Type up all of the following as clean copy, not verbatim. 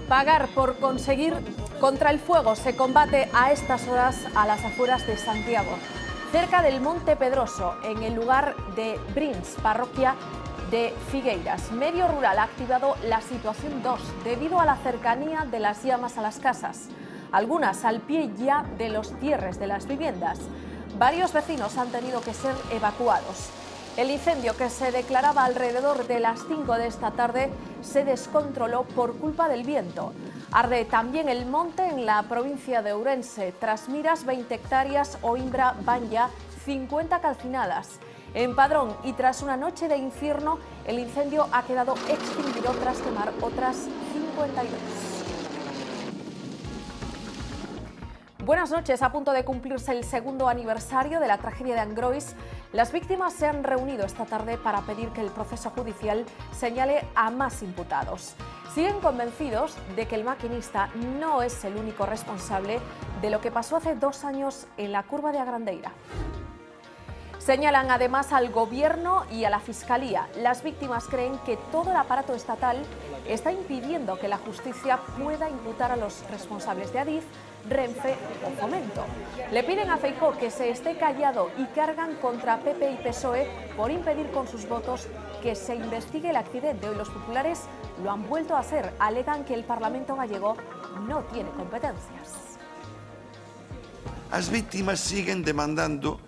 Pagar por conseguir contra el fuego se combate a estas horas a las afueras de Santiago, cerca del Monte Pedroso, en el lugar de Brins, parroquia de Figueiras. Medio Rural ha activado la situación 2 debido a la cercanía de las llamas a las casas, algunas al pie ya de los cierres de las viviendas. Varios vecinos han tenido que ser evacuados. El incendio, que se declaraba alrededor de las 5 de esta tarde, se descontroló por culpa del viento. Arde también el monte en la provincia de Ourense. Trasmiras 20 hectáreas, Oimbra, Banya 50 calcinadas. En Padrón, y tras una noche de infierno, el incendio ha quedado extinguido tras quemar otras 52. Buenas noches. A punto de cumplirse el segundo aniversario de la tragedia de Angrois, las víctimas se han reunido esta tarde para pedir que el proceso judicial señale a más imputados. Siguen convencidos de que el maquinista no es el único responsable de lo que pasó hace 2 años en la curva de Agrandeira. Señalan además al Gobierno y a la Fiscalía. Las víctimas creen que todo el aparato estatal está impidiendo que la justicia pueda imputar a los responsables de Adif, Renfe o Fomento. Le piden a Feijóo que se esté callado y cargan contra PP y PSOE por impedir con sus votos que se investigue el accidente. Hoy los populares lo han vuelto a hacer. Alegan que el Parlamento gallego no tiene competencias. As víctimas siguen demandando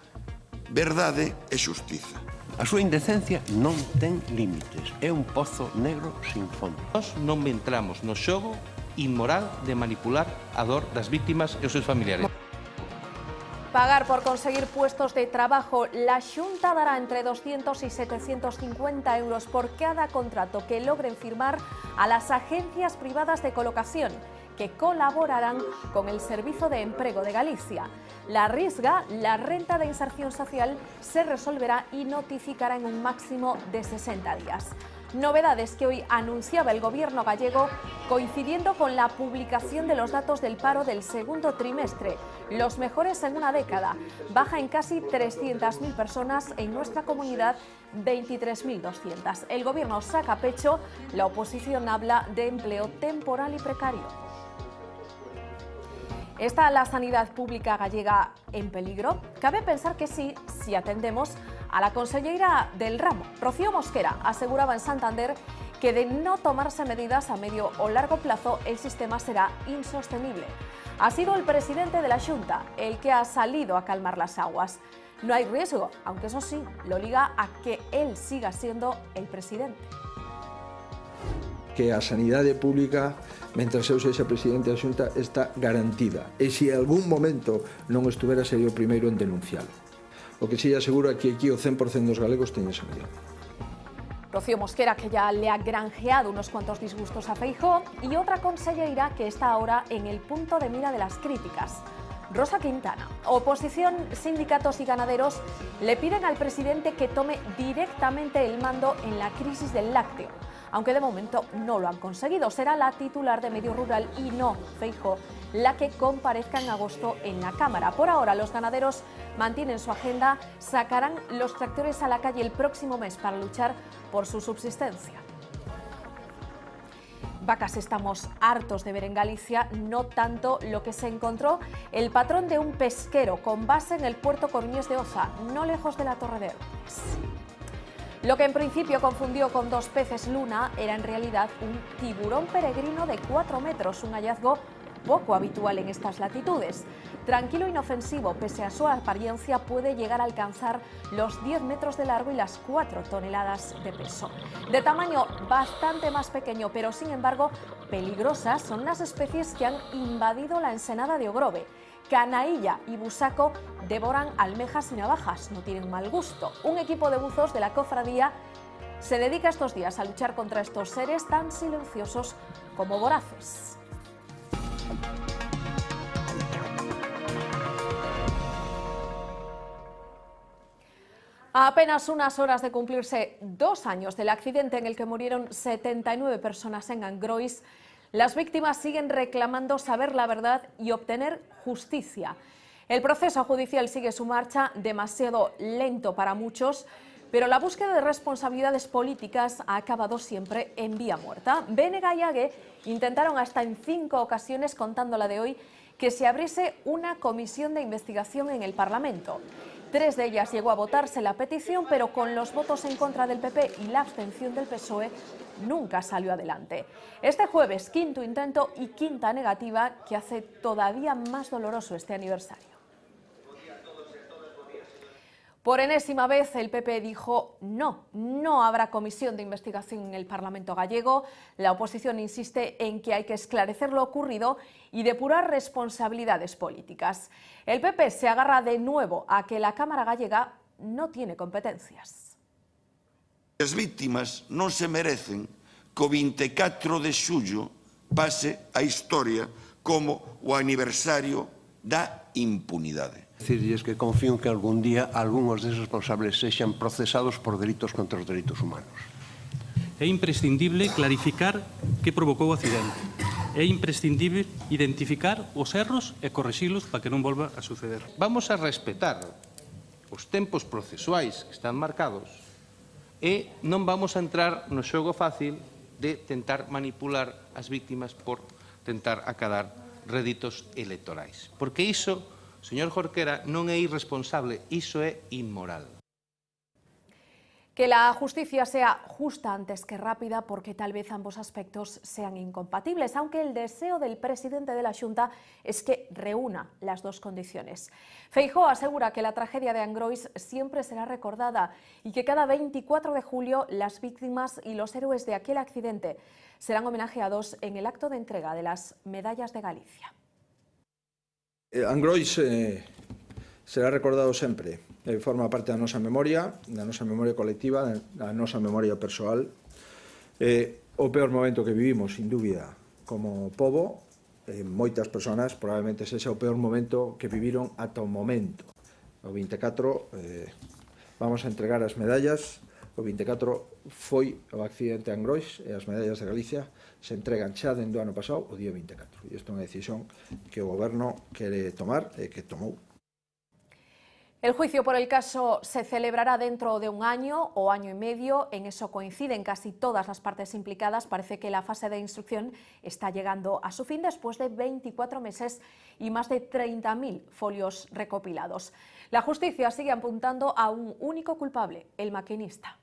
verdade e xustiza. A súa indecencia non ten límites. É un pozo negro sin fondo. Nós non entramos no xogo inmoral de manipular a dor das víctimas e os seus familiares. Pagar por conseguir puestos de trabajo. La Xunta dará entre 200 y 750 euros por cada contrato que logren firmar a las agencias privadas de colocación, que colaborarán con el Servicio de Emprego de Galicia. La Risga, la renta de inserción social, se resolverá y notificará en un máximo de 60 días. Novedades que hoy anunciaba el Gobierno gallego, coincidiendo con la publicación de los datos del paro del segundo trimestre, los mejores en una década. Baja en casi 300.000 personas, en nuestra comunidad 23.200. El Gobierno saca pecho, la oposición habla de empleo temporal y precario. ¿Está la sanidad pública gallega en peligro? Cabe pensar que sí, si atendemos a la conselleira del ramo. Rocío Mosquera aseguraba en Santander que de no tomarse medidas a medio o largo plazo el sistema será insostenible. Ha sido el presidente de la Xunta el que ha salido a calmar las aguas. No hay riesgo, aunque eso sí, lo liga a que él siga siendo el presidente. Que a sanidade pública, mentras eu sexa presidente da Xunta, está garantida. E se en algún momento non estuvera, sería o primeiro en denuncialo. O que sí aseguro é que aquí o 100% dos galegos teñen sanidade. Rocío Mosquera, que ya le ha granjeado unos cuantos disgustos a Feijóo, y otra conselleira que está ahora en el punto de mira de las críticas. Rosa Quintana. Oposición, sindicatos y ganaderos le piden al presidente que tome directamente el mando en la crisis del lácteo, aunque de momento no lo han conseguido. Será la titular de Medio Rural y no Feijóo la que comparezca en agosto en la Cámara. Por ahora, los ganaderos mantienen su agenda, sacarán los tractores a la calle el próximo mes para luchar por su subsistencia. Vacas estamos hartos de ver en Galicia, no tanto lo que se encontró el patrón de un pesquero con base en el puerto coruñés de Oza, no lejos de la Torre de Herodes. Lo que en principio confundió con 2 peces luna era en realidad un tiburón peregrino de 4 metros, un hallazgo poco habitual en estas latitudes. Tranquilo e inofensivo, pese a su apariencia, puede llegar a alcanzar los 10 metros de largo y las 4 toneladas de peso. De tamaño bastante más pequeño, pero sin embargo peligrosas, son las especies que han invadido la ensenada de Ogrove. Canailla y busaco devoran almejas y navajas, no tienen mal gusto. Un equipo de buzos de la cofradía se dedica estos días a luchar contra estos seres tan silenciosos como voraces. A apenas unas horas de cumplirse 2 años del accidente en el que murieron 79 personas en Angrois, las víctimas siguen reclamando saber la verdad y obtener justicia. El proceso judicial sigue su marcha, demasiado lento para muchos, Pero la búsqueda de responsabilidades políticas ha acabado siempre en vía muerta. Bénega y Ague intentaron hasta en 5 ocasiones, contando la de hoy, que se abriese una comisión de investigación en el Parlamento. 3 de ellas llegó a votarse la petición, pero con los votos en contra del PP y la abstención del PSOE nunca salió adelante. Este jueves, 5º intento y 5ª negativa que hace todavía más doloroso este aniversario. Por enésima vez el PP dijo no habrá comisión de investigación en el Parlamento gallego. La oposición insiste en que hay que esclarecer lo ocurrido y depurar responsabilidades políticas. El PP se agarra de nuevo a que la Cámara gallega no tiene competencias. As víctimas non se merecen que o 24 de xullo pase a historia como o aniversario da impunidade. Decirles que confío en que algún día algúns deses responsables sexan procesados por delitos contra os dereitos humanos. É imprescindible clarificar que provocou o accidente. É imprescindible identificar os erros e correxilos para que non volva a suceder. Vamos a respetar os tempos procesuais que están marcados e non vamos a entrar no xogo fácil de tentar manipular as víctimas por tentar acadar réditos electorais. Porque iso, señor Jorquera, non é irresponsable, iso é inmoral. Que la justicia sea justa antes que rápida, porque tal vez ambos aspectos sean incompatibles, aunque el deseo del presidente de la Xunta es que reúna las dos condiciones. Feijóo asegura que la tragedia de Angrois siempre será recordada y que cada 24 de julio las víctimas y los héroes de aquel accidente serán homenajeados en el acto de entrega de las medallas de Galicia. Angrois será recordado sempre. Forma parte da nosa memoria colectiva, da nosa memoria persoal. O peor momento que vivimos, sin dúbida, como pobo, moitas persoas, probablemente ese é o peor momento que viviron ata o momento. O 24 vamos a entregar as medallas. O 24 foi o accidente de Angrois e as medallas de Galicia se entregan xa dende o ano pasado, o día 24. E isto é unha decisión que o Goberno quere tomar e que tomou. El juicio por el caso se celebrará dentro de un año o año y medio. En eso coinciden casi todas las partes implicadas. Parece que la fase de instrucción está llegando a su fin después de 24 meses y más de 30.000 folios recopilados. La justicia sigue apuntando a un único culpable, el maquinista.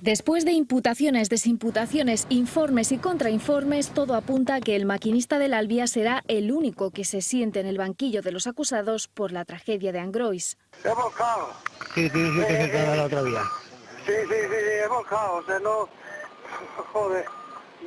Después de imputaciones, desimputaciones, informes y contrainformes, todo apunta a que el maquinista del Albia será el único que se siente en el banquillo de los acusados por la tragedia de Angrois. He volcado. ¿Qué dijiste que se quedó la otra vía? Sí, he volcado, o sea, no... Joder,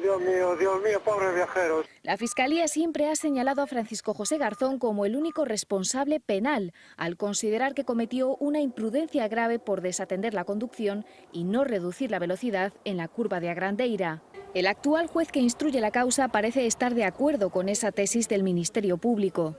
Dios mío, pobres viajeros. La Fiscalía siempre ha señalado a Francisco José Garzón como el único responsable penal, al considerar que cometió una imprudencia grave por desatender la conducción y no reducir la velocidad en la curva de Agrandeira. El actual juez que instruye la causa parece estar de acuerdo con esa tesis del Ministerio Público.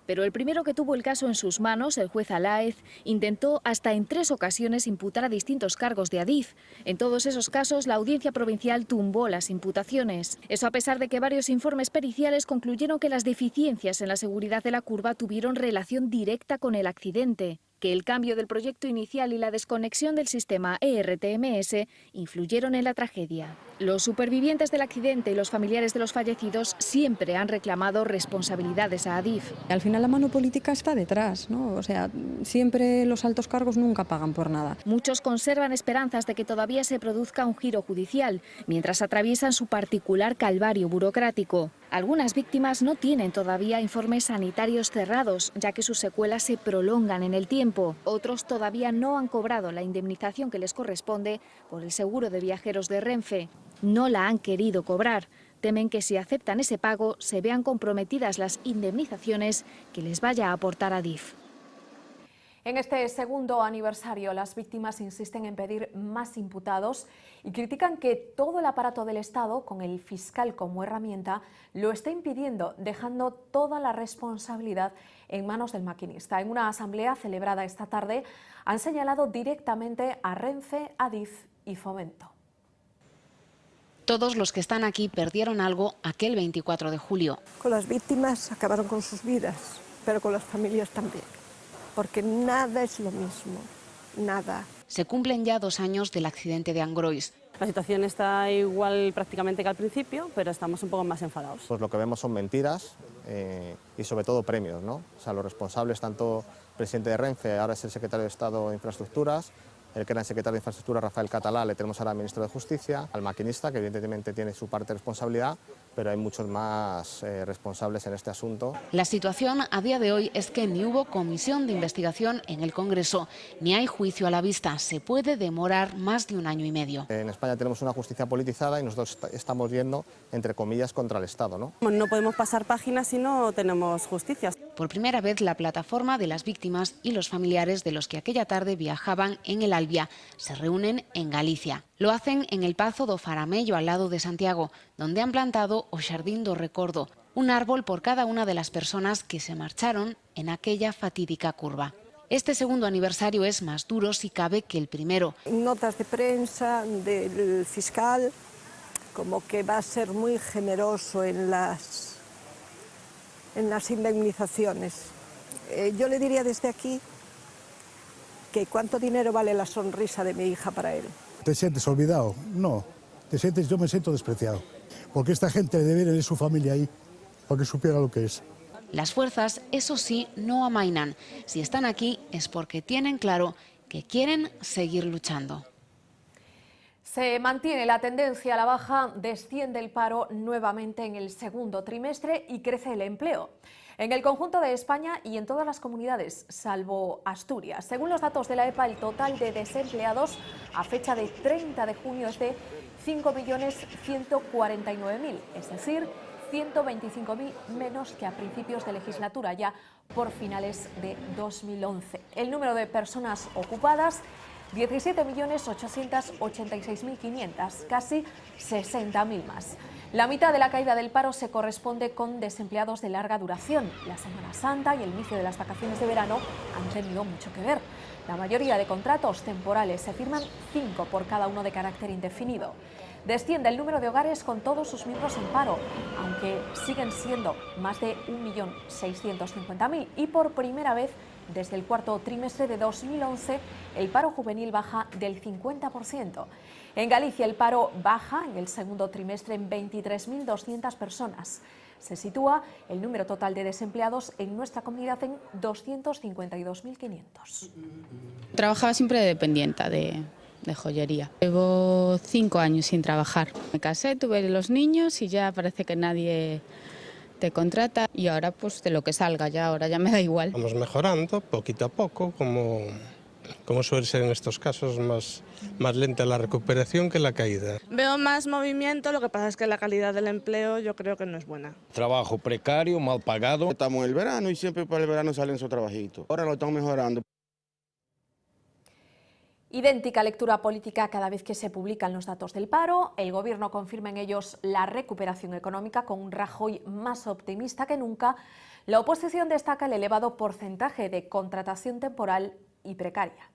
Pero el primero que tuvo el caso en sus manos, el juez Aláez, intentó hasta en 3 ocasiones imputar a distintos cargos de Adif. En todos esos casos, la Audiencia Provincial tumbó las imputaciones. Eso a pesar de que varios informes periciales concluyeron que las deficiencias en la seguridad de la curva tuvieron relación directa con el accidente, que el cambio del proyecto inicial y la desconexión del sistema ERTMS influyeron en la tragedia. Los supervivientes del accidente y los familiares de los fallecidos siempre han reclamado responsabilidades a Adif. Al final la mano política está detrás, ¿no? O sea, siempre los altos cargos nunca pagan por nada. Muchos conservan esperanzas de que todavía se produzca un giro judicial, mientras atraviesan su particular calvario burocrático. Algunas víctimas no tienen todavía informes sanitarios cerrados, ya que sus secuelas se prolongan en el tiempo. Otros todavía no han cobrado la indemnización que les corresponde por el seguro de viajeros de Renfe. No la han querido cobrar. Temen que si aceptan ese pago se vean comprometidas las indemnizaciones que les vaya a aportar Adif. En este segundo aniversario, las víctimas insisten en pedir más imputados y critican que todo el aparato del Estado, con el fiscal como herramienta, lo está impidiendo, dejando toda la responsabilidad en manos del maquinista. En una asamblea celebrada esta tarde, han señalado directamente a Renfe, Adif y Fomento. Todos los que están aquí perdieron algo aquel 24 de julio. Con las víctimas acabaron con sus vidas, pero con las familias también. Porque nada es lo mismo. nada. Se cumplen ya 2 años del accidente de Angrois. La situación está igual prácticamente que al principio, pero estamos un poco más enfadados. Pues lo que vemos son mentiras y sobre todo premios, ¿no? O sea, los responsables, tanto el presidente de Renfe, ahora es el secretario de Estado de Infraestructuras, el que era el secretario de Infraestructura, Rafael Catalá, le tenemos ahora al ministro de Justicia, al maquinista, que evidentemente tiene su parte de responsabilidad, pero hay muchos más responsables en este asunto. La situación a día de hoy es que ni hubo comisión de investigación en el Congreso, ni hay juicio a la vista. Se puede demorar más de 1 año y medio. En España tenemos una justicia politizada y nosotros estamos yendo, entre comillas, contra el Estado, ¿no? No podemos pasar páginas si no tenemos justicia. Por primera vez, la plataforma de las víctimas y los familiares de los que aquella tarde viajaban en el Albia se reúnen en Galicia. Lo hacen en el Pazo do Faramello, al lado de Santiago, donde han plantado o Xardín do Recordo, un árbol por cada una de las personas que se marcharon en aquella fatídica curva. Este segundo aniversario es más duro, si cabe, que el primero. Notas de prensa del fiscal, como que va a ser muy generoso en las indemnizaciones. Yo le diría desde aquí que cuánto dinero vale la sonrisa de mi hija para él. ¿Te sientes olvidado? No, yo me siento despreciado, porque esta gente debe de su familia ahí, para que supiera lo que es. Las fuerzas, eso sí, no amainan. Si están aquí es porque tienen claro que quieren seguir luchando. Se mantiene la tendencia a la baja, desciende el paro nuevamente en el segundo trimestre y crece el empleo. En el conjunto de España y en todas las comunidades, salvo Asturias. Según los datos de la EPA, el total de desempleados a fecha de 30 de junio es de 5.149.000, es decir, 125.000 menos que a principios de legislatura, ya por finales de 2011. El número de personas ocupadas, 17.886.500, casi 60.000 más. La mitad de la caída del paro se corresponde con desempleados de larga duración. La Semana Santa y el inicio de las vacaciones de verano han tenido mucho que ver. La mayoría de contratos temporales se firman 5 por cada uno de carácter indefinido. Desciende el número de hogares con todos sus miembros en paro, aunque siguen siendo más de 1.650.000 y por primera vez desde el cuarto trimestre de 2011 el paro juvenil baja del 50%. En Galicia el paro baja en el segundo trimestre en 23.200 personas. Se sitúa el número total de desempleados en nuestra comunidad en 252.500. Trabajaba siempre de dependienta de joyería. Llevo 5 años sin trabajar. Me casé, tuve los niños y ya parece que nadie te contrata y ahora pues de lo que salga ahora ya me da igual. Vamos mejorando poquito a poco, como suele ser en estos casos, más lenta la recuperación que la caída. Veo más movimiento, lo que pasa es que la calidad del empleo yo creo que no es buena. Trabajo precario, mal pagado. Estamos en el verano y siempre para el verano salen esos trabajitos. Ahora lo están mejorando. Idéntica lectura política cada vez que se publican los datos del paro. El Gobierno confirma en ellos la recuperación económica con un Rajoy más optimista que nunca. La oposición destaca el elevado porcentaje de contratación temporal y precaria.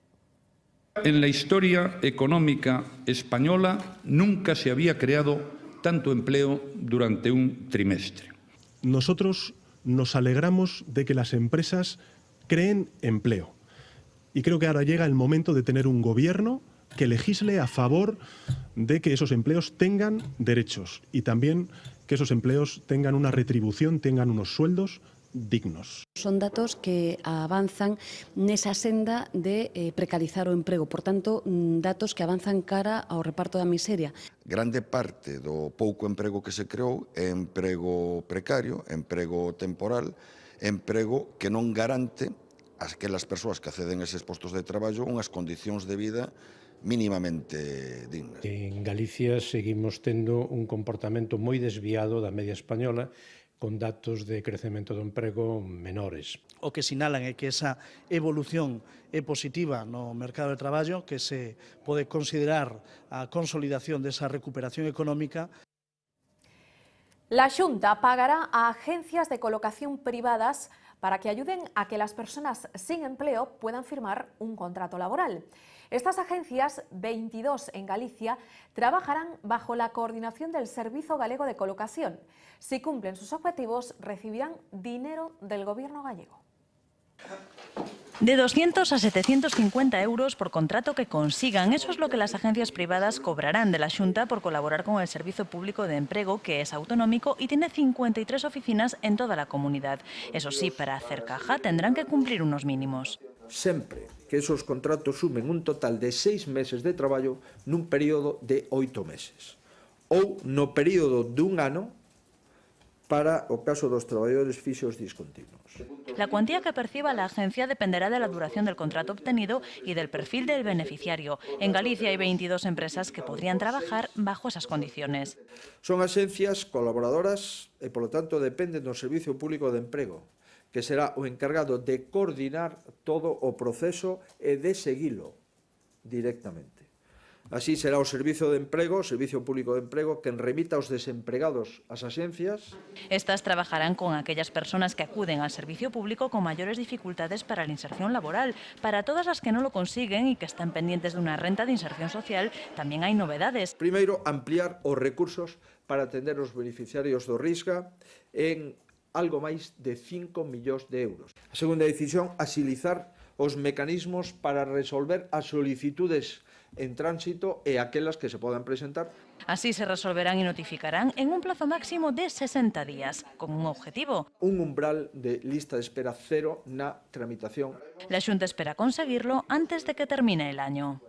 En la historia económica española nunca se había creado tanto empleo durante un trimestre. Nosotros nos alegramos de que las empresas creen empleo. Y creo que ahora llega el momento de tener un gobierno que legisle a favor de que esos empleos tengan derechos y también que esos empleos tengan una retribución, tengan unos sueldos dignos. Son datos que avanzan nesa senda de precarizar o emprego, por tanto, datos que avanzan cara ao reparto da miseria. Grande parte do pouco emprego que se creou é emprego precario, emprego temporal, emprego que non garante a aquelas persoas que acceden a eses postos de traballo unhas condicións de vida mínimamente dignas. En Galicia seguimos tendo un comportamento moi desviado da media española, con datos de crecemento do emprego menores. O que sinalan é que esa evolución é positiva no mercado de traballo, que se pode considerar a consolidación desa recuperación económica. La Xunta pagará a agencias de colocación privadas para que ayuden a que las personas sin empleo puedan firmar un contrato laboral. Estas agencias, 22 en Galicia, trabajarán bajo la coordinación del Servizo Galego de Colocación. Si cumplen sus objetivos, recibirán dinero del Gobierno gallego. De 200 a 750 euros por contrato que consigan. Eso es lo que las agencias privadas cobrarán de la Xunta por colaborar con el Servicio Público de Emprego, que es autonómico y tiene 53 oficinas en toda la comunidad. Eso sí, para hacer caja tendrán que cumplir unos mínimos. Sempre que esos contratos sumen un total de 6 meses de traballo nun período de 8 meses. Ou no período dun ano para o caso dos traballadores fixos discontinuos. La cuantía que perciba la agencia dependerá de la duración del contrato obtenido y del perfil del beneficiario. En Galicia hay 22 empresas que podrían trabajar bajo esas condiciones. Son axencias colaboradoras e, polo tanto, dependen do Servicio Público de Emprego, que será o encargado de coordinar todo o proceso e de seguilo directamente. Así será o Servicio de Emprego, o Servicio Público de Emprego, quen remita os desempregados ás axencias. Estas trabajarán con aquellas personas que acuden al servicio público con mayores dificultades para la inserción laboral. Para todas las que no lo consiguen y que están pendientes de una renta de inserción social, también hay novedades. Primeiro, ampliar os recursos para atender os beneficiarios do Risga en algo máis de 5 millóns de euros. A segunda decisión, axilizar os mecanismos para resolver as solicitudes en tránsito e aquelas que se podan presentar. Así se resolverán y notificarán en un plazo máximo de 60 días, con un objetivo. Un umbral de lista de espera cero na tramitación. La Xunta espera conseguirlo antes de que termine el año.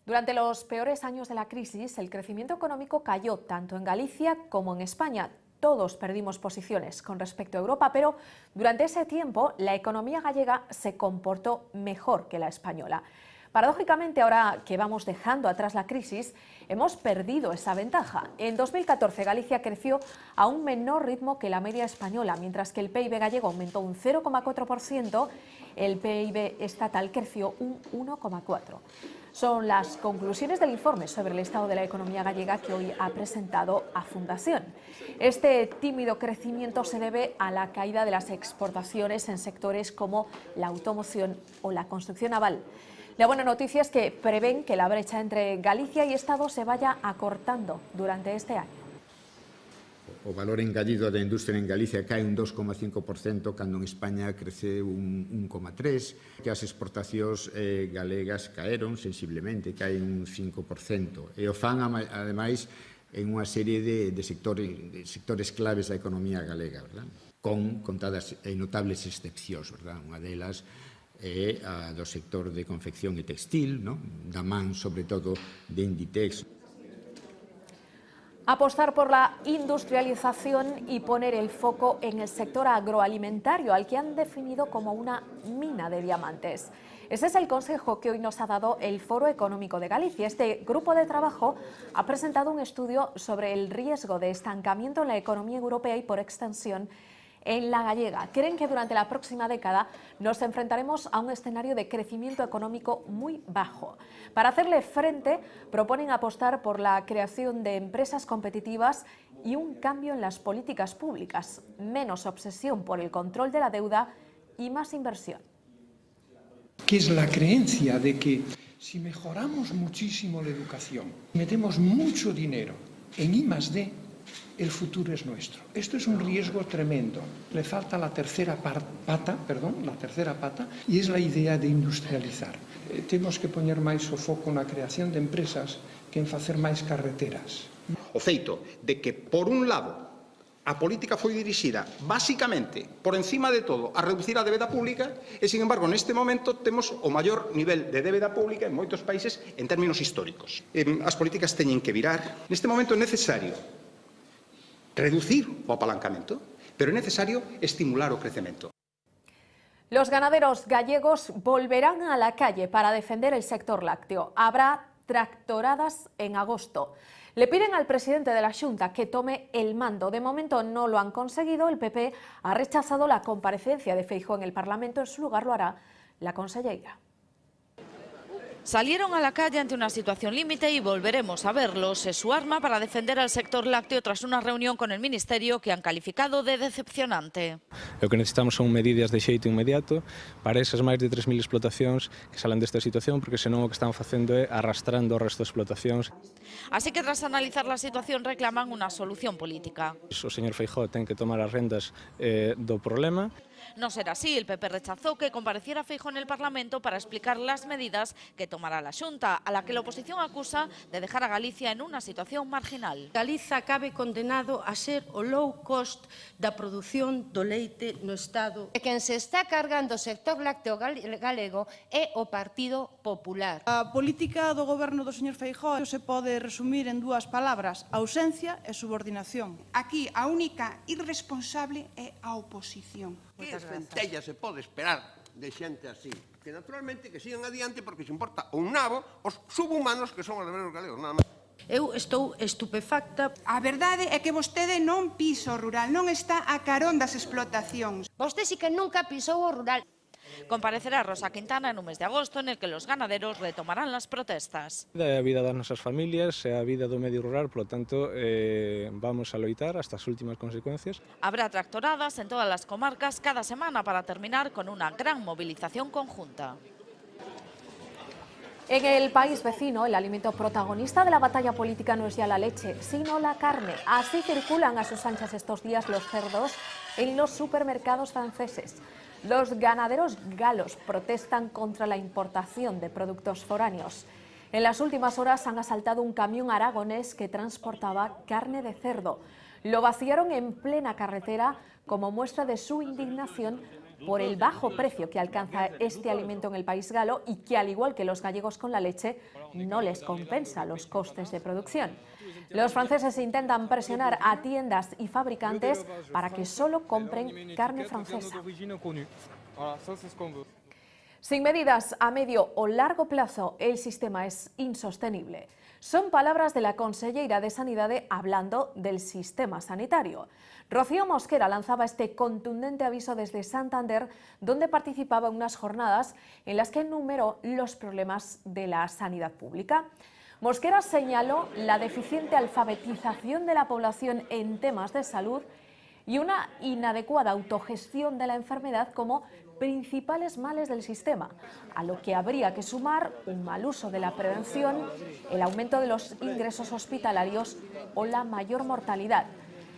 Durante los peores años de la crisis, el crecimiento económico cayó tanto en Galicia como en España. Todos perdimos posiciones con respecto a Europa, pero durante ese tiempo la economía gallega se comportó mejor que la española. Paradójicamente, ahora que vamos dejando atrás la crisis, hemos perdido esa ventaja. En 2014 Galicia creció a un menor ritmo que la media española, mientras que el PIB gallego aumentó un 0,4%, el PIB estatal creció un 1,4%. Son las conclusiones del informe sobre el estado de la economía gallega que hoy ha presentado a Fundación. Este tímido crecimiento se debe a la caída de las exportaciones en sectores como la automoción o la construcción naval. La buena noticia es que prevén que la brecha entre Galicia y Estado se vaya acortando durante este año. O valor engallido da industria en Galicia cae un 2,5%, cando en España crece un 1,3%, que as exportacións galegas caeron sensiblemente, caen un 5%, e o fan, ademais, en unha serie de sectores claves da economía galega, verdad? Con contadas e notables excepcións, verdad? Unha delas é a do sector de confección e textil, ¿no? Da man, sobre todo, de Inditex. Apostar por la industrialización y poner el foco en el sector agroalimentario, al que han definido como una mina de diamantes. Ese es el consejo que hoy nos ha dado el Foro Económico de Galicia. Este grupo de trabajo ha presentado un estudio sobre el riesgo de estancamiento en la economía europea y, por extensión, en la gallega. Creen que durante la próxima década nos enfrentaremos a un escenario de crecimiento económico muy bajo. Para hacerle frente, proponen apostar por la creación de empresas competitivas y un cambio en las políticas públicas, menos obsesión por el control de la deuda y más inversión. Que es la creencia de que si mejoramos muchísimo la educación, metemos mucho dinero en I+D, el futuro es nuestro. Esto es un riesgo tremendo. Le falta la tercera pata, y es la idea de industrializar. Temos que poñer máis o foco na creación de empresas que en facer máis carreteras. O feito de que, por un lado, a política foi dirixida basicamente, por encima de todo, a reducir a débeda pública e, sin embargo, neste momento temos o maior nivel de débeda pública en moitos países en términos históricos. As políticas teñen que virar. Neste momento é necesario reducir o apalancamento, pero é necesario estimular o crecemento. Los ganaderos gallegos volverán a la calle para defender el sector lácteo. Habrá tractoradas en agosto. Le piden al presidente de la Xunta que tome el mando. De momento no lo han conseguido. El PP ha rechazado la comparecencia de Feijóo en el Parlamento. En su lugar lo hará la conselleira. Salieron a la calle ante una situación límite y volveremos a verlos. Es su arma para defender al sector lácteo tras una reunión con el Ministerio que han calificado de decepcionante. Lo que necesitamos son medidas de xeito inmediato para esas máis de 3.000 explotacións que salen desta situación, porque senón o que están facendo é arrastrando o resto de explotacións. Así que tras analizar la situación reclaman una solución política. O señor Feijóo ten que tomar as rendas do problema. No será así. El PP rechazó que compareciera Feijóo en el Parlamento para explicar las medidas que tomará la Xunta, a la que la oposición acusa de dejar a Galicia en una situación marginal. Galiza cabe condenado a ser o low cost da produción do leite no Estado. Quen se está cargando o sector lácteo galego é o Partido Popular. A política do goberno do señor Feijóo se pode resumir en dúas palabras: ausencia e subordinación. Aquí a única irresponsable é a oposición. Que centella se pode esperar de xente así? Que naturalmente que sigan adiante porque se importa un nabo os subhumanos que son os obreros galegos, nada máis. Eu estou estupefacta. A verdade é que vostede non pisa o rural, non está a carón das explotacións. Vostede sí que nunca pisou o rural. Comparecerá Rosa Quintana en un mes de agosto en el que los ganaderos retomarán las protestas. É a vida das nosas familias, é a vida do medio rural, por lo tanto, vamos a loitar hasta as últimas consecuencias. Habrá tractoradas en todas las comarcas cada semana para terminar con una gran movilización conjunta. En el país vecino, el alimento protagonista de la batalla política no es ya la leche, sino la carne. Así circulan a sus anchas estos días los cerdos en los supermercados franceses. Los ganaderos galos protestan contra la importación de productos foráneos. En las últimas horas han asaltado un camión aragonés que transportaba carne de cerdo. Lo vaciaron en plena carretera como muestra de su indignación por el bajo precio que alcanza este alimento en el país galo y que, al igual que los gallegos con la leche, no les compensa los costes de producción. Los franceses intentan presionar a tiendas y fabricantes para que solo compren carne francesa. Sin medidas a medio o largo plazo, el sistema es insostenible. Son palabras de la consellera de Sanidade hablando del sistema sanitario. Rocío Mosquera lanzaba este contundente aviso desde Santander, donde participaba en unas jornadas en las que enumeró los problemas de la sanidad pública. Mosquera señaló la deficiente alfabetización de la población en temas de salud y una inadecuada autogestión de la enfermedad como principales males del sistema, a lo que habría que sumar un mal uso de la prevención, el aumento de los ingresos hospitalarios o la mayor mortalidad.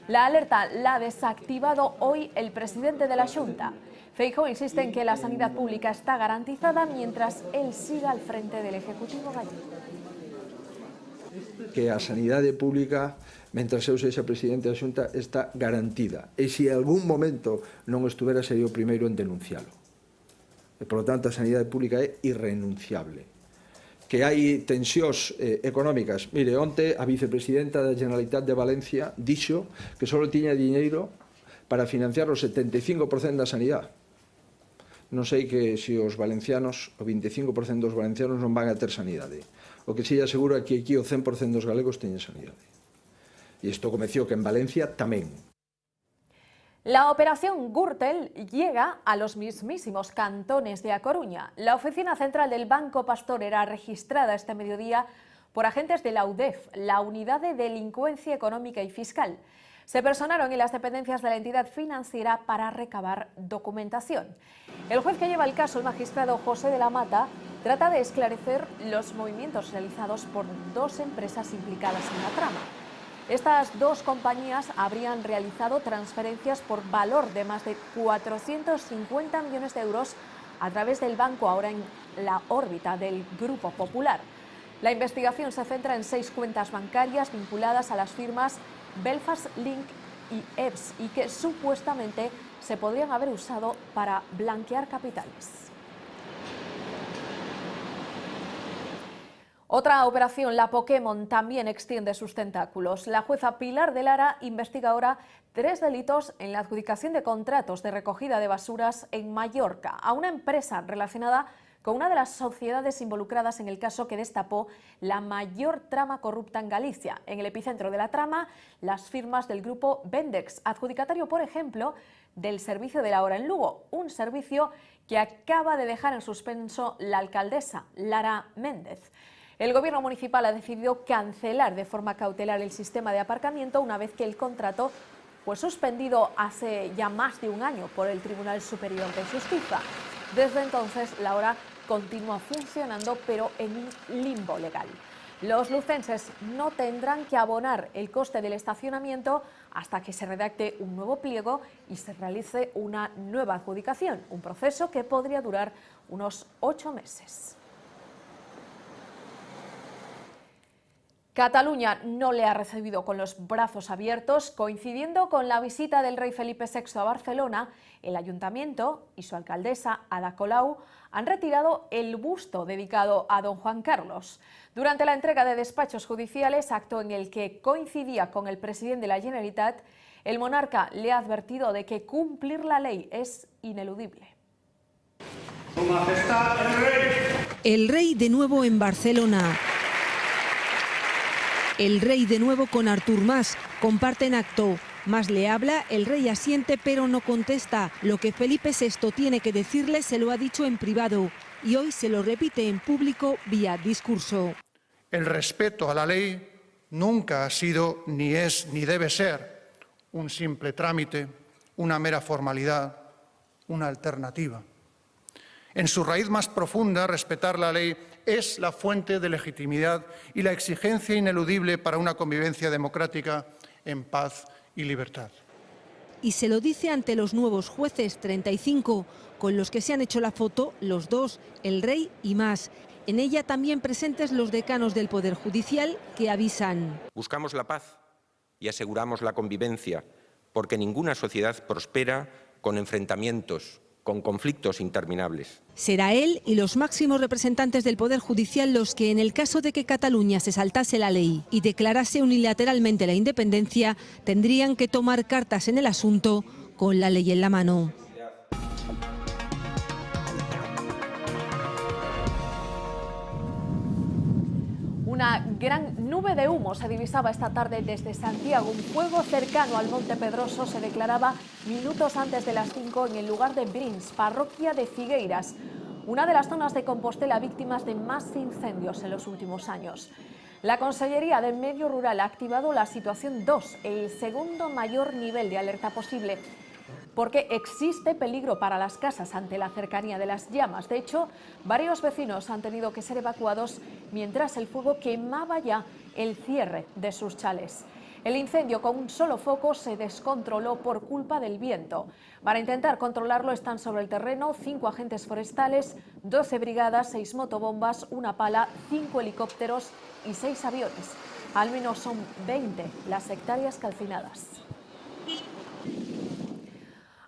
La alerta la ha desactivado hoy el presidente de la Xunta. Feijóo insiste en que la sanidad pública está garantizada mientras él siga al frente del Ejecutivo gallego. Que a sanidade pública, mentras eu sexa presidente da Xunta, está garantida. E se en algún momento non estuvera, sería o primeiro en denuncialo. E, por lo tanto, a sanidade pública é irrenunciable. Que hai tensións económicas. Mire, onte a vicepresidenta da Generalitat de Valencia dixo que só tiña diñeiro para financiar o 75% da sanidade. Non sei que se os valencianos, o 25% dos valencianos non van a ter sanidade. O que sí aseguro é que aquí o 100% dos galegos teñen sanidade. E isto comezou que en Valencia tamén. La operación Gürtel llega a los mismísimos cantones de A Coruña. La oficina central del Banco Pastor era registrada este mediodía por agentes de la UDEF, la Unidad de Delincuencia Económica y Fiscal. Se personaron en las dependencias de la entidad financiera para recabar documentación. El juez que lleva el caso, el magistrado José de la Mata, trata de esclarecer los movimientos realizados por dos empresas implicadas en la trama. Estas dos compañías habrían realizado transferencias por valor de más de 450 millones de euros a través del banco, ahora en la órbita del Grupo Popular. La investigación se centra en 6 cuentas bancarias vinculadas a las firmas Belfast Link y EBS y que supuestamente se podrían haber usado para blanquear capitales. Otra operación, la Pokémon, también extiende sus tentáculos. La jueza Pilar de Lara investiga ahora 3 delitos en la adjudicación de contratos de recogida de basuras en Mallorca a una empresa relacionada con una de las sociedades involucradas en el caso que destapó la mayor trama corrupta en Galicia. En el epicentro de la trama, las firmas del grupo Vendex, adjudicatario, por ejemplo, del servicio de la hora en Lugo, un servicio que acaba de dejar en suspenso la alcaldesa, Lara Méndez. El gobierno municipal ha decidido cancelar de forma cautelar el sistema de aparcamiento una vez que el contrato fue suspendido hace ya más de un año por el Tribunal Superior de Justicia. Desde entonces, la hora continúa funcionando, pero en un limbo legal. Los lucenses no tendrán que abonar el coste del estacionamiento hasta que se redacte un nuevo pliego y se realice una nueva adjudicación, un proceso que podría durar unos 8 meses. Cataluña no le ha recibido con los brazos abiertos. Coincidiendo con la visita del rey Felipe VI a Barcelona, el ayuntamiento y su alcaldesa, Ada Colau, han retirado el busto dedicado a don Juan Carlos. Durante la entrega de despachos judiciales, acto en el que coincidía con el presidente de la Generalitat, el monarca le ha advertido de que cumplir la ley es ineludible. Su Majestad el Rey. El rey de nuevo en Barcelona. El rey de nuevo con Artur Mas, comparten acto. Mas le habla, el rey asiente pero no contesta. Lo que Felipe VI tiene que decirle se lo ha dicho en privado y hoy se lo repite en público vía discurso. El respeto a la ley nunca ha sido, ni es, ni debe ser un simple trámite, una mera formalidad, una alternativa. En su raíz más profunda, respetar la ley es la fuente de legitimidad y la exigencia ineludible para una convivencia democrática en paz y libertad. Y se lo dice ante los nuevos jueces, 35, con los que se han hecho la foto los dos, el rey y Mas. En ella también presentes los decanos del Poder Judicial que avisan. Buscamos la paz y aseguramos la convivencia, porque ninguna sociedad prospera con enfrentamientos, con conflictos interminables. Será él y los máximos representantes del Poder Judicial los que, en el caso de que Cataluña se saltase la ley y declarase unilateralmente la independencia, tendrían que tomar cartas en el asunto con la ley en la mano. Una gran nube de humo se divisaba esta tarde desde Santiago. Un fuego cercano al Monte Pedroso se declaraba minutos antes de las 5 en el lugar de Brins, parroquia de Figueiras, una de las zonas de Compostela víctimas de más incendios en los últimos años. La Consellería de Medio Rural ha activado la situación 2, el segundo mayor nivel de alerta posible, porque existe peligro para las casas ante la cercanía de las llamas. De hecho, varios vecinos han tenido que ser evacuados mientras el fuego quemaba ya el cierre de sus chales. El incendio con un solo foco se descontroló por culpa del viento. Para intentar controlarlo están sobre el terreno 5 agentes forestales, 12 brigadas, 6 motobombas, una pala, 5 helicópteros y 6 aviones. Al menos son 20 las hectáreas calcinadas.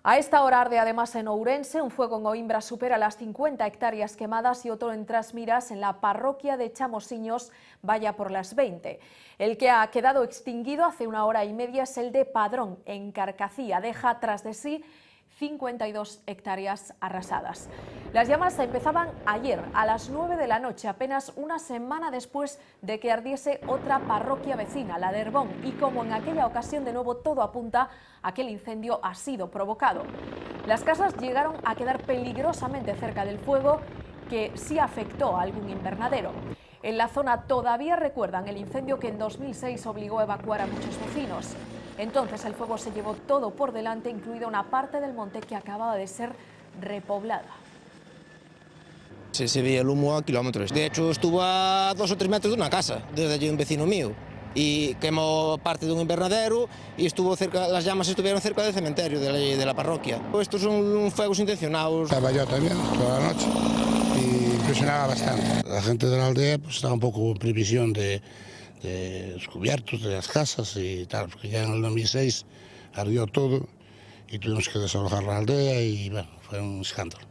A esta hora arde además en Ourense, un fuego en Oimbra supera las 50 hectáreas quemadas y otro en Trasmiras, en la parroquia de Chamosiños, vaya por las 20. El que ha quedado extinguido hace 1 hora y media es el de Padrón, en Carcacía. Deja tras de sí 52 hectáreas arrasadas. Las llamas empezaban ayer a las 9 de la noche, apenas una semana después de que ardiese otra parroquia vecina, la de Herbón, y como en aquella ocasión de nuevo todo apunta a que el incendio ha sido provocado. Las casas llegaron a quedar peligrosamente cerca del fuego, que sí afectó a algún invernadero. En la zona todavía recuerdan el incendio que en 2006 obligó a evacuar a muchos vecinos. Entonces el fuego se llevó todo por delante, incluida una parte del monte que acababa de ser repoblada. Se veía el humo a kilómetros. De hecho, estuvo a 2 o 3 metros de una casa, desde allí un vecino mío. Y quemó parte de un invernadero y estuvo cerca, las llamas estuvieron cerca del cementerio de la parroquia. Estos son fuegos intencionados. Estaba yo también toda la noche y impresionaba bastante. La gente de la aldea pues, estaba un poco en previsión de descubiertos de las casas y tal, porque ya en el 2006 ardió todo y tuvimos que desalojar la aldea y bueno, fue un escándalo.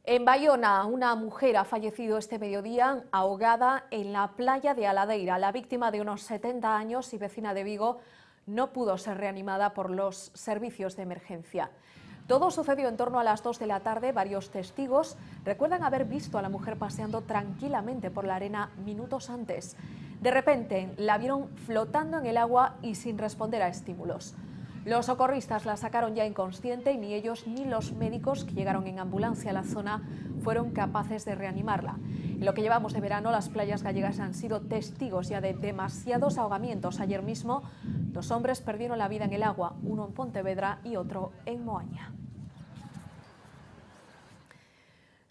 En Bayona, una mujer ha fallecido este mediodía ahogada en la playa de Aladeira. La víctima, de unos 70 años y vecina de Vigo, no pudo ser reanimada por los servicios de emergencia. Todo sucedió en torno a las 2 de la tarde. Varios testigos recuerdan haber visto a la mujer paseando tranquilamente por la arena minutos antes. De repente la vieron flotando en el agua y sin responder a estímulos. Los socorristas la sacaron ya inconsciente y ni ellos ni los médicos que llegaron en ambulancia a la zona fueron capaces de reanimarla. En lo que llevamos de verano, las playas gallegas han sido testigos ya de demasiados ahogamientos. Ayer mismo, 2 hombres perdieron la vida en el agua, uno en Pontevedra y otro en Moaña.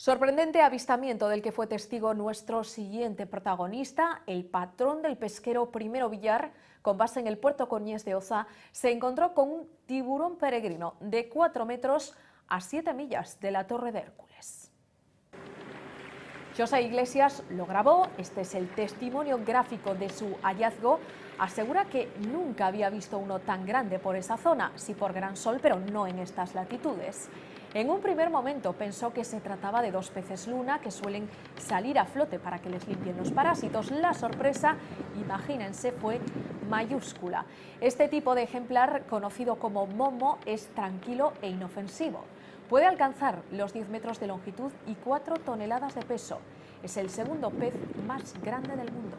Sorprendente avistamiento del que fue testigo nuestro siguiente protagonista. El patrón del pesquero Primero Villar, con base en el puerto coruñés de Oza, se encontró con un tiburón peregrino de 4 metros a 7 millas de la Torre de Hércules. José Iglesias lo grabó, este es el testimonio gráfico de su hallazgo. Asegura que nunca había visto uno tan grande por esa zona, sí por Gran Sol, pero no en estas latitudes. En un primer momento pensó que se trataba de 2 peces luna que suelen salir a flote para que les limpien los parásitos. La sorpresa, imagínense, fue mayúscula. Este tipo de ejemplar, conocido como momo, es tranquilo e inofensivo. Puede alcanzar los 10 metros de longitud y 4 toneladas de peso. Es el segundo pez más grande del mundo.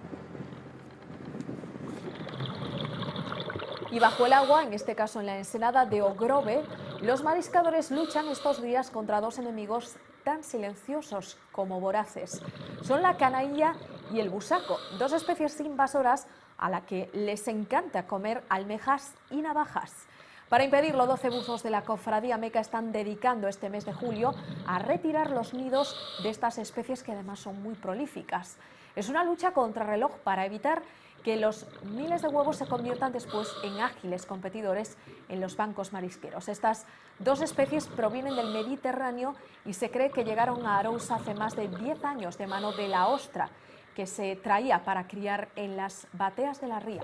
Y bajo el agua, en este caso en la ensenada de Ogrove, los mariscadores luchan estos días contra 2 enemigos tan silenciosos como voraces. Son la canalla y el busaco, 2 especies invasoras a las que les encanta comer almejas y navajas. Para impedirlo, 12 buzos de la Cofradía Meca están dedicando este mes de julio a retirar los nidos de estas especies que además son muy prolíficas. Es una lucha contrarreloj para evitar que los miles de huevos se conviertan después en ágiles competidores en los bancos marisqueros. Estas 2 especies provienen del Mediterráneo y se cree que llegaron a Arousa hace más de 10 años de mano de la ostra, que se traía para criar en las bateas de la ría.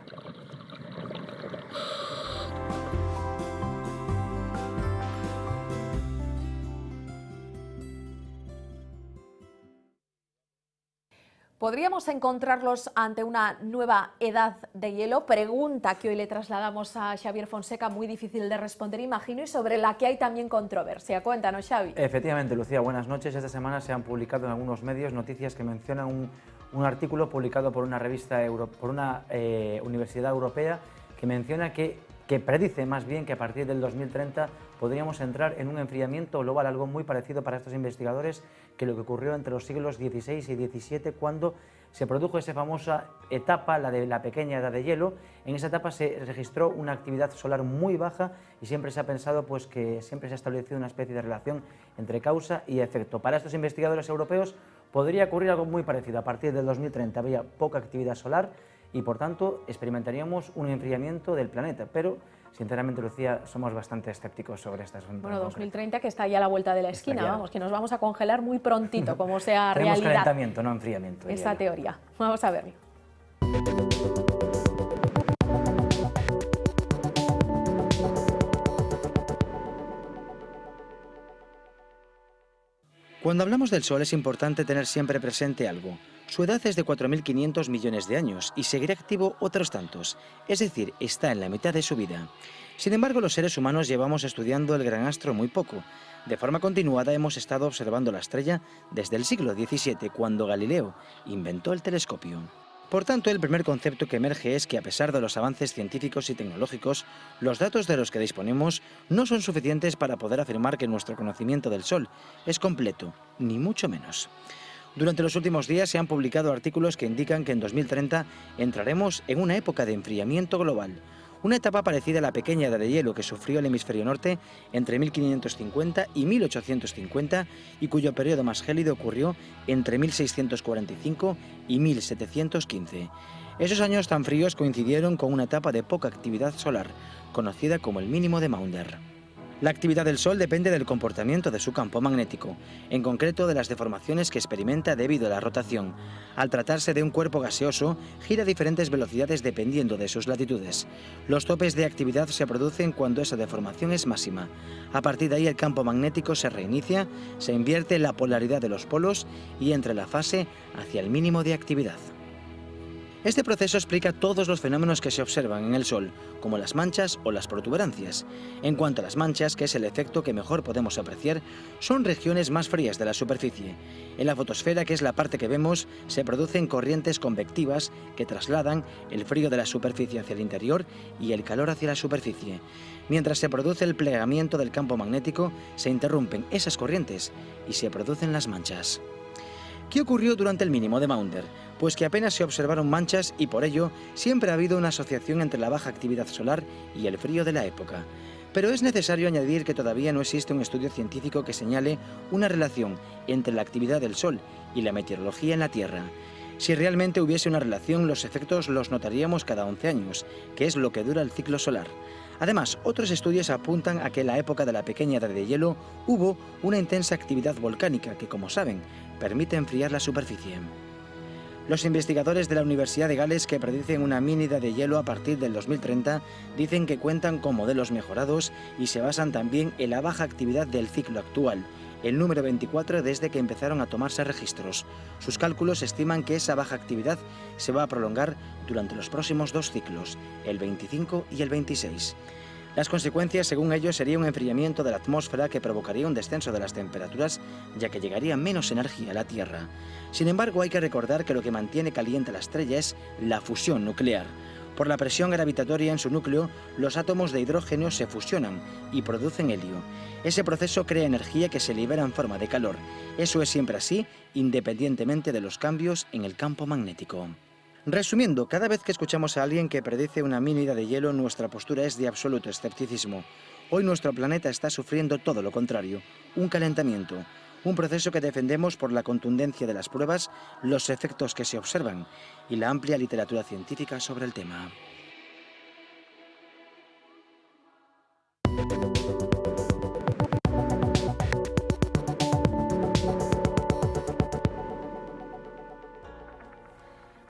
¿Podríamos encontrarlos ante una nueva edad de hielo? Pregunta que hoy le trasladamos a Xavier Fonseca, muy difícil de responder, imagino, y sobre la que hay también controversia. Cuéntanos, Xavi. Efectivamente, Lucía, buenas noches. Esta semana se han publicado en algunos medios noticias que mencionan un artículo publicado por una revista, por una universidad europea, que menciona que predice más bien que a partir del 2030 podríamos entrar en un enfriamiento global, algo muy parecido para estos investigadores que lo que ocurrió entre los siglos XVI y XVII, cuando se produjo esa famosa etapa, la de la pequeña edad de hielo. En esa etapa se registró una actividad solar muy baja y siempre se ha pensado pues, que siempre se ha establecido una especie de relación entre causa y efecto. Para estos investigadores europeos podría ocurrir algo muy parecido. A partir del 2030 había poca actividad solar y por tanto experimentaríamos un enfriamiento del planeta, pero sinceramente, Lucía, somos bastante escépticos sobre este asunto. Bueno, 2030 que está ya a la vuelta de la esquina, vamos, que nos vamos a congelar muy prontito, como sea Tenemos realidad. Calentamiento, no enfriamiento. Esta teoría. Vamos a verlo. Cuando hablamos del Sol es importante tener siempre presente algo. Su edad es de 4.500 millones de años y seguirá activo otros tantos, es decir, está en la mitad de su vida. Sin embargo, los seres humanos llevamos estudiando el gran astro muy poco. De forma continuada hemos estado observando la estrella desde el siglo XVII, cuando Galileo inventó el telescopio. Por tanto, el primer concepto que emerge es que, a pesar de los avances científicos y tecnológicos, los datos de los que disponemos no son suficientes para poder afirmar que nuestro conocimiento del Sol es completo, ni mucho menos. Durante los últimos días se han publicado artículos que indican que en 2030 entraremos en una época de enfriamiento global, una etapa parecida a la pequeña edad de hielo que sufrió el hemisferio norte entre 1550 y 1850 y cuyo periodo más gélido ocurrió entre 1645 y 1715. Esos años tan fríos coincidieron con una etapa de poca actividad solar, conocida como el mínimo de Maunder. La actividad del Sol depende del comportamiento de su campo magnético, en concreto de las deformaciones que experimenta debido a la rotación. Al tratarse de un cuerpo gaseoso, gira a diferentes velocidades dependiendo de sus latitudes. Los topes de actividad se producen cuando esa deformación es máxima. A partir de ahí el campo magnético se reinicia, se invierte la polaridad de los polos y entra la fase hacia el mínimo de actividad. Este proceso explica todos los fenómenos que se observan en el Sol, como las manchas o las protuberancias. En cuanto a las manchas, que es el efecto que mejor podemos apreciar, son regiones más frías de la superficie. En la fotosfera, que es la parte que vemos, se producen corrientes convectivas que trasladan el frío de la superficie hacia el interior y el calor hacia la superficie. Mientras se produce el plegamiento del campo magnético, se interrumpen esas corrientes y se producen las manchas. ¿Qué ocurrió durante el mínimo de Maunder? Pues que apenas se observaron manchas y por ello siempre ha habido una asociación entre la baja actividad solar y el frío de la época. Pero es necesario añadir que todavía no existe un estudio científico que señale una relación entre la actividad del Sol y la meteorología en la Tierra. Si realmente hubiese una relación, los efectos los notaríamos cada 11 años, que es lo que dura el ciclo solar. Además, otros estudios apuntan a que en la época de la pequeña edad de hielo hubo una intensa actividad volcánica que, como saben, permite enfriar la superficie. Los investigadores de la Universidad de Gales, que predicen una mini edad de hielo a partir del 2030, dicen que cuentan con modelos mejorados y se basan también en la baja actividad del ciclo actual, el número 24 desde que empezaron a tomarse registros. Sus cálculos estiman que esa baja actividad se va a prolongar durante los próximos 2 ciclos, el 25 y el 26. Las consecuencias, según ellos, sería un enfriamiento de la atmósfera que provocaría un descenso de las temperaturas, ya que llegaría menos energía a la Tierra. Sin embargo, hay que recordar que lo que mantiene caliente la estrella es la fusión nuclear. Por la presión gravitatoria en su núcleo, los átomos de hidrógeno se fusionan y producen helio. Ese proceso crea energía que se libera en forma de calor. Eso es siempre así, independientemente de los cambios en el campo magnético. Resumiendo, cada vez que escuchamos a alguien que predice una mini edad de hielo, nuestra postura es de absoluto escepticismo. Hoy nuestro planeta está sufriendo todo lo contrario, un calentamiento. Un proceso que defendemos por la contundencia de las pruebas, los efectos que se observan y la amplia literatura científica sobre el tema.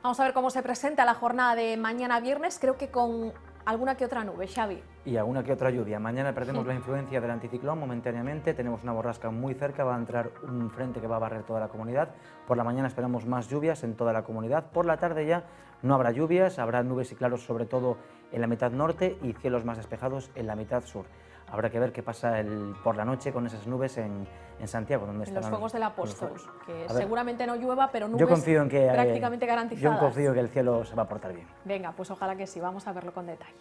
Vamos a ver cómo se presenta la jornada de mañana viernes, creo que con alguna que otra nube, Xavi. Y alguna que otra lluvia. Mañana perdemos la influencia del anticiclón momentáneamente, tenemos una borrasca muy cerca, va a entrar un frente que va a barrer toda la comunidad. Por la mañana esperamos más lluvias en toda la comunidad, por la tarde ya no habrá lluvias, habrá nubes y claros sobre todo en la mitad norte y cielos más despejados en la mitad sur. Habrá que ver qué pasa por la noche con esas nubes en Santiago, donde están los Fuegos del Apóstol, que a ver, seguramente no llueva, pero nubes yo confío en que, prácticamente garantizadas. Yo confío en que el cielo se va a portar bien. Venga, pues ojalá que sí, vamos a verlo con detalle.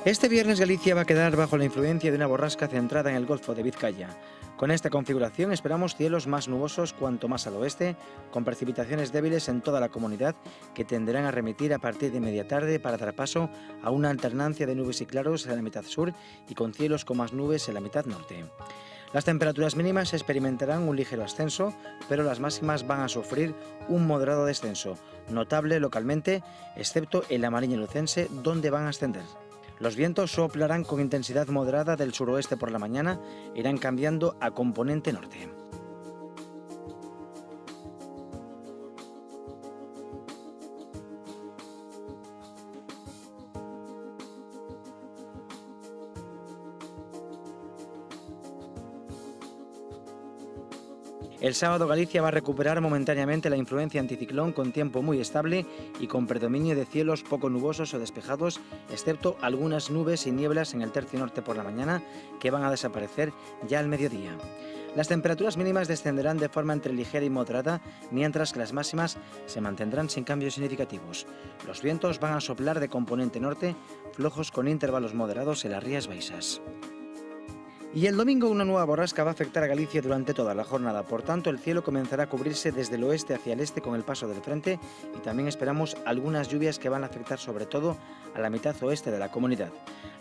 Este viernes Galicia va a quedar bajo la influencia de una borrasca centrada en el Golfo de Vizcaya. Con esta configuración esperamos cielos más nubosos cuanto más al oeste, con precipitaciones débiles en toda la comunidad que tenderán a remitir a partir de media tarde para dar paso a una alternancia de nubes y claros en la mitad sur y con cielos con más nubes en la mitad norte. Las temperaturas mínimas experimentarán un ligero ascenso, pero las máximas van a sufrir un moderado descenso, notable localmente, excepto en la Mariña Lucense, donde van a ascender. Los vientos soplarán con intensidad moderada del suroeste por la mañana e irán cambiando a componente norte. El sábado Galicia va a recuperar momentáneamente la influencia anticiclón con tiempo muy estable y con predominio de cielos poco nubosos o despejados, excepto algunas nubes y nieblas en el tercio norte por la mañana que van a desaparecer ya al mediodía. Las temperaturas mínimas descenderán de forma entre ligera y moderada, mientras que las máximas se mantendrán sin cambios significativos. Los vientos van a soplar de componente norte, flojos con intervalos moderados en las Rías Baixas. Y el domingo una nueva borrasca va a afectar a Galicia durante toda la jornada, por tanto el cielo comenzará a cubrirse desde el oeste hacia el este con el paso del frente y también esperamos algunas lluvias que van a afectar sobre todo a la mitad oeste de la comunidad.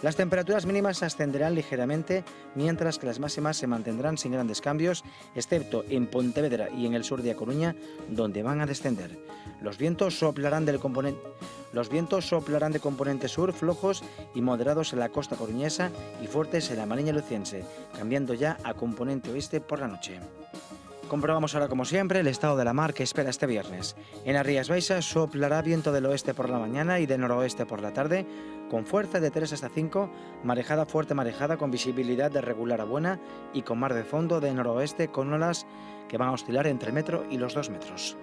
Las temperaturas mínimas ascenderán ligeramente, mientras que las máximas se mantendrán sin grandes cambios, excepto en Pontevedra y en el sur de A Coruña, donde van a descender. Los vientos soplarán de componente sur, flojos y moderados en la costa coruñesa y fuertes en la Mariña Lucense, cambiando ya a componente oeste por la noche. Comprobamos ahora, como siempre, el estado de la mar que espera este viernes. En las Rías Baixas soplará viento del oeste por la mañana y del noroeste por la tarde, con fuerza de 3 hasta 5, marejada fuerte marejada con visibilidad de regular a buena y con mar de fondo de noroeste con olas que van a oscilar entre el metro y los 2 metros.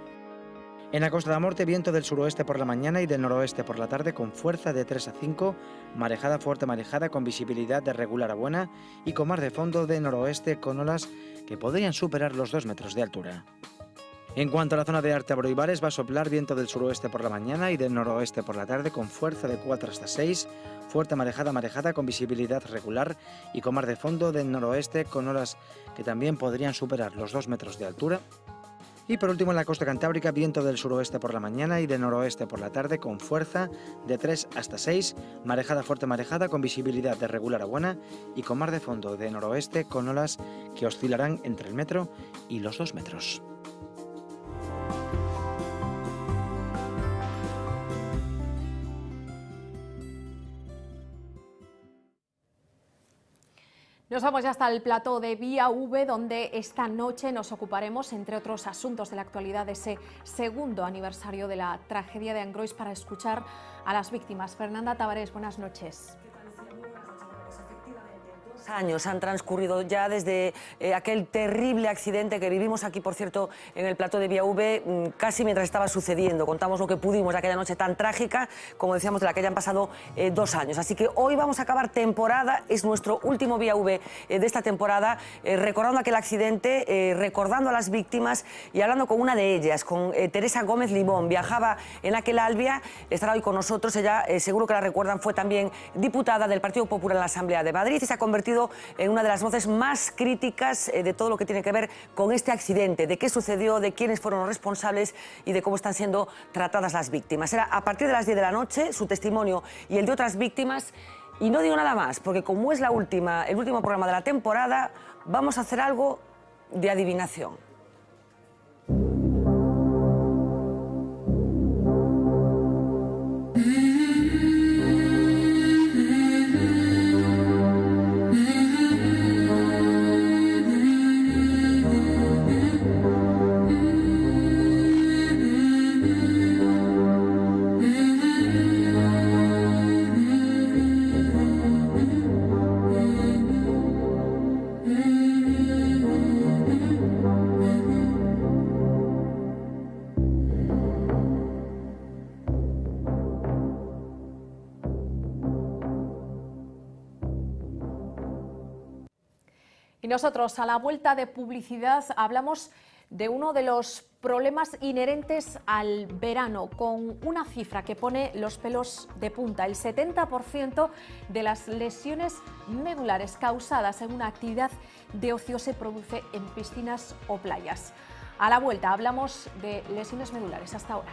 En la Costa da Morte, viento del suroeste por la mañana y del noroeste por la tarde con fuerza de 3 a 5, marejada fuerte marejada con visibilidad de regular a buena y con mar de fondo de noroeste con olas que podrían superar los 2 metros de altura. En cuanto a la zona de Arte Abroibares, va a soplar viento del suroeste por la mañana y del noroeste por la tarde con fuerza de 4 hasta 6, fuerte marejada con visibilidad regular y con mar de fondo del noroeste con olas que también podrían superar los 2 metros de altura. Y por último en la costa cantábrica, viento del suroeste por la mañana y del noroeste por la tarde con fuerza de 3 hasta 6, fuerte marejada con visibilidad de regular a buena y con mar de fondo de noroeste con olas que oscilarán entre el metro y los 2 metros. Nos vamos ya hasta el plató de Vía V, donde esta noche nos ocuparemos, entre otros asuntos de la actualidad, de ese segundo aniversario de la tragedia de Angrois, para escuchar a las víctimas. Fernanda Tavares, buenas noches. Años han transcurrido ya desde aquel terrible accidente que vivimos aquí, por cierto, en el plató de Vía V, casi mientras estaba sucediendo. Contamos lo que pudimos de aquella noche tan trágica, como decíamos, de la que hayan pasado 2 años. Así que hoy vamos a acabar temporada, es nuestro último Vía V de esta temporada, recordando aquel accidente, recordando a las víctimas y hablando con una de ellas, con Teresa Gómez Limón. Viajaba en aquel Albia, estará hoy con nosotros. Ella, seguro que la recuerdan, fue también diputada del Partido Popular en la Asamblea de Madrid y se ha convertido en una de las voces más críticas de todo lo que tiene que ver con este accidente, de qué sucedió, de quiénes fueron los responsables y de cómo están siendo tratadas las víctimas. Era a partir de las 10 de la noche, su testimonio y el de otras víctimas. Y no digo nada más, porque como es el último programa de la temporada, vamos a hacer algo de adivinación. Y nosotros, a la vuelta de publicidad, hablamos de uno de los problemas inherentes al verano, con una cifra que pone los pelos de punta. El 70% de las lesiones medulares causadas en una actividad de ocio se produce en piscinas o playas. A la vuelta hablamos de lesiones medulares. Hasta ahora.